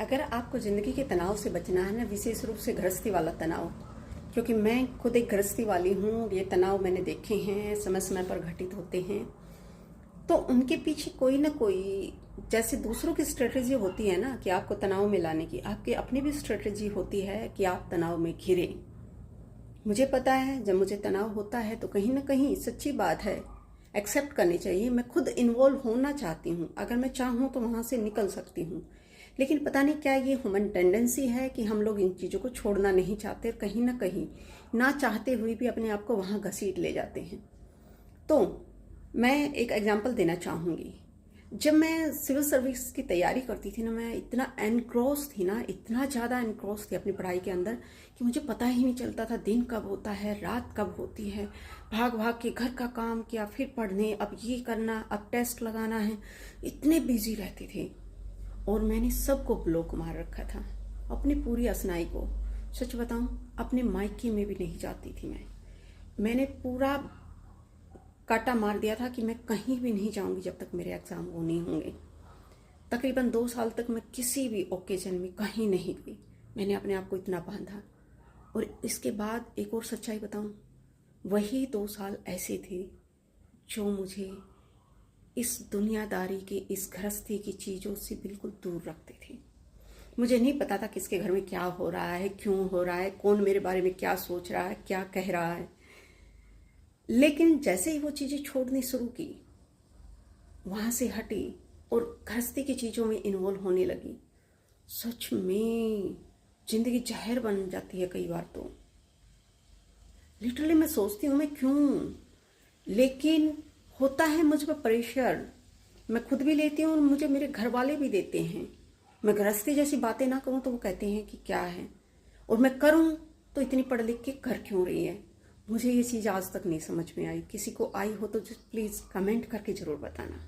अगर आपको ज़िंदगी के तनाव से बचना है ना, विशेष रूप से गृहस्थी वाला तनाव, क्योंकि मैं खुद एक गृहस्थी वाली हूँ, ये तनाव मैंने देखे हैं, समय समय पर घटित होते हैं। तो उनके पीछे कोई ना कोई, जैसे दूसरों की स्ट्रेटजी होती है ना कि आपको तनाव में लाने की, आपकी अपनी भी स्ट्रेटजी होती है कि आप तनाव में घिरे। मुझे पता है जब मुझे तनाव होता है तो कहीं ना कहीं सच्ची बात है, एक्सेप्ट करनी चाहिए। मैं खुद इन्वॉल्व होना चाहती हूँ, अगर मैं चाहूँ तो वहाँ से निकल सकती हूँ। लेकिन पता नहीं क्या ये ह्यूमन टेंडेंसी है कि हम लोग इन चीज़ों को छोड़ना नहीं चाहते, कहीं ना चाहते हुए भी अपने आप को वहाँ घसीट ले जाते हैं। तो मैं एक एग्जांपल देना चाहूँगी। जब मैं सिविल सर्विस की तैयारी करती थी ना, मैं इतना एनक्रोस थी ना, इतना ज़्यादा एनक्रोस थी अपनी पढ़ाई के अंदर कि मुझे पता ही नहीं चलता था दिन कब होता है, रात कब होती है। भाग भाग के घर का काम किया, फिर पढ़ने, अब ये करना, अब टेस्ट लगाना है, इतने बिजी रहती थी। और मैंने सबको ब्लॉक मार रखा था, अपनी पूरी असनाई को। सच बताऊं, अपने मायके में भी नहीं जाती थी मैंने पूरा काटा मार दिया था कि मैं कहीं भी नहीं जाऊंगी जब तक मेरे एग्ज़ाम वो नहीं होंगे। तकरीबन 2 साल तक मैं किसी भी ओकेजन में कहीं नहीं गई। मैंने अपने आप को इतना बांधा। और इसके बाद एक और सच्चाई बताऊं, वही 2 साल ऐसे थे जो मुझे इस दुनियादारी की, इस गृहस्थी की चीज़ों से बिल्कुल दूर रखते थे। मुझे नहीं पता था किसके घर में क्या हो रहा है, क्यों हो रहा है, कौन मेरे बारे में क्या सोच रहा है, क्या कह रहा है। लेकिन जैसे ही वो चीज़ें छोड़नी शुरू की, वहाँ से हटी और गृहस्थी की चीज़ों में इन्वॉल्व होने लगी, सच में जिंदगी जहर बन जाती है कई बार। तो लिटरली मैं सोचती हूँ मैं क्यों, लेकिन होता है मुझ पर प्रेशर। मैं खुद भी लेती हूँ और मुझे मेरे घर वाले भी देते हैं। मैं गृहस्थी जैसी बातें ना करूँ तो वो कहते हैं कि क्या है, और मैं करूँ तो इतनी पढ़ लिख के कर क्यों रही है। मुझे ये चीज़ आज तक नहीं समझ में आई। किसी को आई हो तो प्लीज़ कमेंट करके ज़रूर बताना।